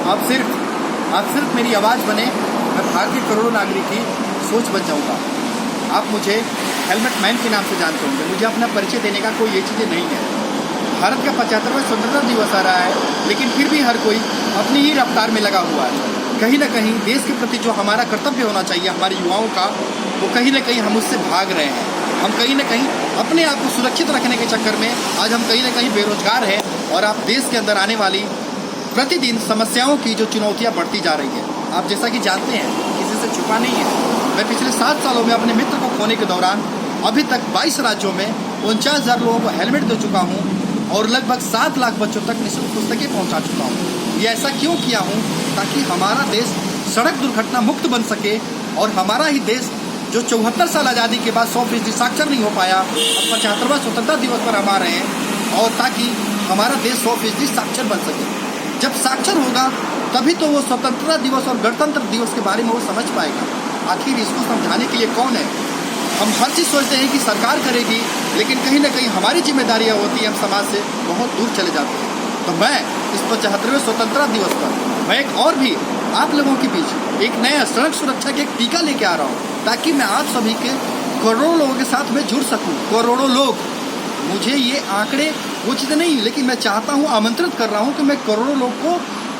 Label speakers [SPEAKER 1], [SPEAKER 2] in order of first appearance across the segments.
[SPEAKER 1] आप सिर्फ मेरी आवाज़ बने, मैं भारतीय करोड़ों नागरिक की सोच बन जाऊँगा। आप मुझे हेलमेट मैन के नाम से जानते होंगे। मुझे अपना परिचय देने का कोई ये चीज़ें नहीं है। भारत का 75वां स्वतंत्रता दिवस आ रहा है, लेकिन फिर भी हर कोई अपनी ही रफ्तार में लगा हुआ है। कहीं ना कहीं देश के प्रति जो हमारा कर्तव्य होना चाहिए हमारे युवाओं का, वो कहीं ना कहीं हम उससे भाग रहे हैं। हम कहीं ना कहीं अपने आप को सुरक्षित रखने के चक्कर में आज हम कहीं ना कहीं बेरोजगार हैं, और आप देश के अंदर आने वाली प्रतिदिन समस्याओं की जो चुनौतियां बढ़ती जा रही है। आप जैसा कि जानते हैं, किसी से छुपा नहीं है, मैं पिछले 7 सालों में अपने मित्र को खोने के दौरान अभी तक 22 राज्यों में 49,000 लोगों को हेलमेट दे चुका हूँ और लगभग 7 लाख बच्चों तक निःशुल्क पुस्तकें पहुँचा चुका हूँ। ये ऐसा क्यों किया हूँ? ताकि हमारा देश सड़क दुर्घटना मुक्त बन सके, और हमारा ही देश जो 74 साल आज़ादी के बाद 100% साक्षर नहीं हो पाया, अब 75वां स्वतंत्रता दिवस पर हम आ रहे हैं, और ताकि हमारा देश 100% साक्षर बन सके। जब साक्षर होगा तभी तो वो स्वतंत्रता दिवस और गणतंत्र दिवस के बारे में वो समझ पाएगा। आखिर इसको समझाने के लिए कौन है? हम हर चीज़ सोचते हैं कि सरकार करेगी, लेकिन कहीं ना कहीं हमारी जिम्मेदारियाँ होती हैं, हम समाज से बहुत दूर चले जाते हैं। तो मैं इस 75वें स्वतंत्रता दिवस पर मैं एक और भी आप लोगों के बीच एक नया सड़क सुरक्षा के एक टीका लेके आ रहा हूँ, ताकि मैं आप सभी के करोड़ों लोगों के साथ में जुड़ सकूँ। करोड़ों लोग, मुझे ये आंकड़े वो चीज़ें नहीं, लेकिन मैं चाहता हूँ, आमंत्रित कर रहा हूँ कि मैं करोड़ों लोग को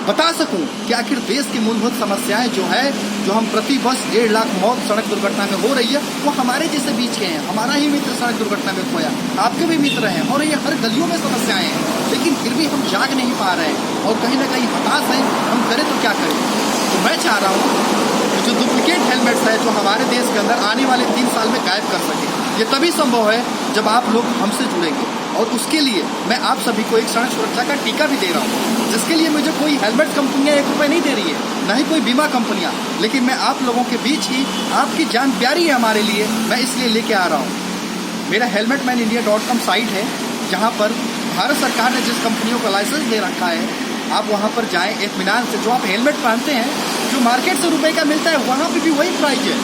[SPEAKER 1] बता सकूं कि आखिर देश की मूलभूत समस्याएं जो हम प्रति वर्ष 1.5 लाख मौत सड़क दुर्घटना में हो रही है, वो हमारे जैसे बीच के हैं। हमारा ही मित्र सड़क दुर्घटना में खोया, आपके भी मित्र हैं, और ये हर गलियों में समस्याएं हैं, लेकिन फिर भी हम जाग नहीं पा रहे हैं और कहीं ना कहीं हताश हैं। हम करें तो क्या करें? तो मैं चाह रहा हूँ जो डुप्लीकेट हेलमेट्स है जो हमारे देश के अंदर आने वाले 3 साल में गायब कर सके। ये तभी संभव है जब आप लोग हमसे जुड़ेंगे, और उसके लिए मैं आप सभी को एक सड़क सुरक्षा का टीका भी दे रहा हूँ, जिसके लिए मुझे कोई हेलमेट कंपनियाँ 1 रुपये नहीं दे रही है, ना ही कोई बीमा कंपनियाँ, लेकिन मैं आप लोगों के बीच ही, आपकी जान प्यारी है हमारे लिए, मैं इसलिए लेके आ रहा हूँ। मेरा helmetmanindia.com साइट है, जहाँ पर भारत सरकार ने जिस कंपनियों का लाइसेंस दे रखा है, आप वहाँ पर जाएँ इत्मीनान से। जो आप हेलमेट पहनते हैं, जो मार्केट से रुपये का मिलता है, वहाँ पर भी वही प्राइस है,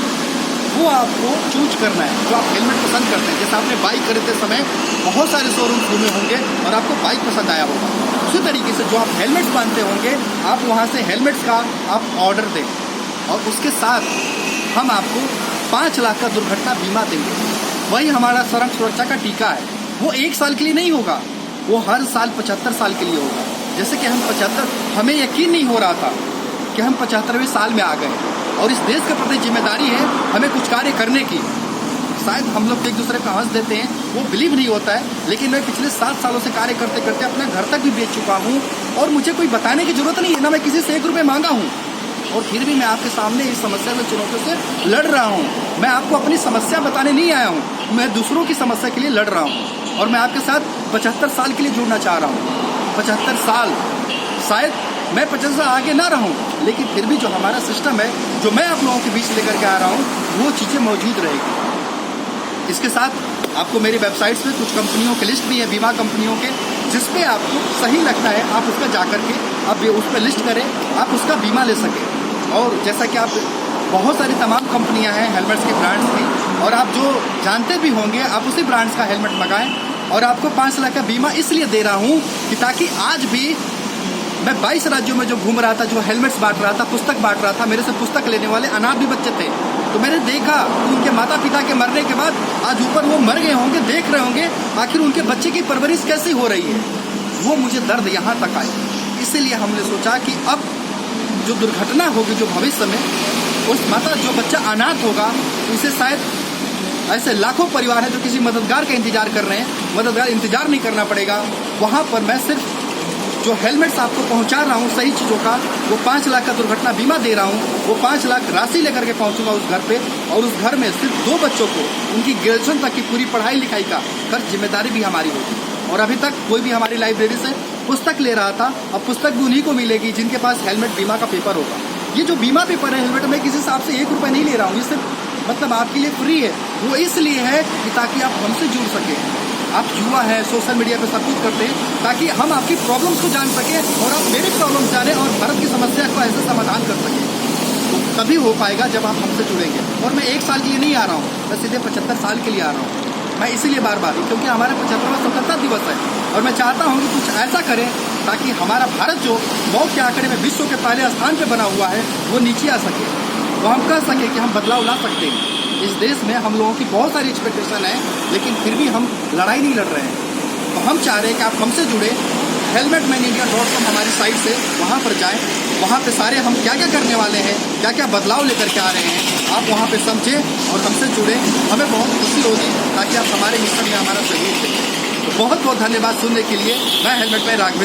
[SPEAKER 1] वो आपको चूज करना है जो आप हेलमेट पसंद करते हैं। जैसे आपने बाइक खरीदते समय बहुत सारे शोरूम घूमे होंगे और आपको बाइक पसंद आया होगा, उसी तरीके से जो आप हेलमेट्स पहनते होंगे, आप वहाँ से हेलमेट्स का आप ऑर्डर दें, और उसके साथ हम आपको 5 लाख का दुर्घटना बीमा देंगे। वही हमारा सड़क सुरक्षा का टीका है। वो 1 साल के लिए नहीं होगा, वो हर साल 75 साल के लिए होगा। जैसे कि हमें यकीन नहीं हो रहा था कि हम 75वें साल में आ गए, और इस देश के प्रति जिम्मेदारी है हमें कुछ कार्य करने की। शायद हम लोग एक दूसरे का हंस देते हैं, वो बिलीव नहीं होता है, लेकिन मैं पिछले 7 सालों से कार्य करते करते अपना घर तक भी बेच चुका हूँ, और मुझे कोई बताने की जरूरत नहीं है, ना मैं किसी से 1 रुपये मांगा हूँ, और फिर भी मैं आपके सामने इस समस्या से, चुनौतियों से लड़ रहा हूँ। मैं आपको अपनी समस्या बताने नहीं आया हूँ, मैं दूसरों की समस्या के लिए लड़ रहा हूँ, और मैं आपके साथ 75 साल के लिए जुड़ना चाह रहा हूँ। 75 साल, शायद मैं 50 साल आगे ना रहूं, लेकिन फिर भी जो हमारा सिस्टम है, जो मैं आप लोगों के बीच लेकर के आ रहा हूं, वो चीज़ें मौजूद रहेगी। इसके साथ आपको मेरी वेबसाइट्स पे कुछ कंपनियों की लिस्ट भी है, बीमा कंपनियों के, जिस पे आपको सही लगता है आप उसका जा करके आप उस पर लिस्ट करें, आप उसका बीमा ले सकें। और जैसा कि आप, बहुत सारी तमाम कंपनियाँ हैं हेलमेट्स के ब्रांड्स की, और आप जो जानते भी होंगे, आप उसी ब्रांड्स का हेलमेट मंगाएँ। और आपको 5 लाख का बीमा इसलिए दे रहा हूँ कि ताकि आज भी मैं 22 राज्यों में जो घूम रहा था, जो हेलमेट्स बांट रहा था, पुस्तक बांट रहा था, मेरे से पुस्तक लेने वाले अनाथ भी बच्चे थे, तो मैंने देखा उनके माता पिता के मरने के बाद आज ऊपर वो मर गए होंगे, देख रहे होंगे आखिर उनके बच्चे की परवरिश कैसे हो रही है। वो मुझे दर्द यहाँ तक आए, इसीलिए हमने सोचा कि अब जो दुर्घटना होगी, जो भविष्य में उस माता, जो बच्चा अनाथ होगा, उसे शायद ऐसे लाखों परिवार हैं जो किसी मददगार का इंतजार कर रहे हैं, मददगार इंतजार नहीं करना पड़ेगा। वहाँ पर मैं सिर्फ जो हेलमेट्स आपको पहुंचा रहा हूं सही चीज़ों का, वो 5 लाख का दुर्घटना बीमा दे रहा हूं। वो 5 लाख राशि लेकर के पहुंचूंगा उस घर पे, और उस घर में सिर्फ 2 बच्चों को उनकी ग्रेजुएशन तक की पूरी पढ़ाई लिखाई का खर्च जिम्मेदारी भी हमारी होगी। और अभी तक कोई भी हमारी लाइब्रेरी से पुस्तक ले रहा था, अब पुस्तक भी उन्हीं को मिलेगी जिनके पास हेलमेट बीमा का पेपर होगा। ये जो बीमा पेपर है हेलमेट में, किसी हिसाब से 1 रुपये नहीं ले रहा हूँ, ये सिर्फ मतलब आपके लिए फ्री है। वो इसलिए है कि ताकि आप हमसे जुड़ सकें। आप युवा हैं, सोशल मीडिया पे सब कुछ करते हैं, ताकि हम आपकी प्रॉब्लम्स को जान सकें और आप मेरी प्रॉब्लम्स जानें और भारत की समस्या को ऐसे समाधान कर सकें। तो तभी हो पाएगा जब आप हमसे जुड़ेंगे। और मैं 1 साल के लिए नहीं आ रहा हूँ, मैं सीधे 75 साल के लिए आ रहा हूँ। मैं इसीलिए बार बार, क्योंकि हमारा 75वां स्वतंत्रता दिवस है, और मैं चाहता हूँ कि कुछ ऐसा करें ताकि हमारा भारत जो मौत के आंकड़े में विश्व के पहले स्थान पे बना हुआ है वो नीचे आ सके, वो हम कह सकें कि हम बदलाव ला सकते हैं। इस देश में हम लोगों की बहुत सारी एक्सपेक्टेशन है, लेकिन फिर भी हम लड़ाई नहीं लड़ रहे हैं। तो हम चाह रहे हैं कि आप हमसे जुड़े, helmetmanindia.com हमारी साइट से वहाँ पर जाएं, वहाँ पे सारे हम क्या क्या करने वाले हैं, क्या क्या बदलाव लेकर के आ रहे हैं, आप वहाँ पे समझें और हमसे जुड़ें। हमें बहुत खुशी होगी ताकि आप हमारे मिशन में हमारा सहयोग दें। तो बहुत बहुत धन्यवाद सुनने के लिए। मैं हेलमेट मैन राघवेंद्र।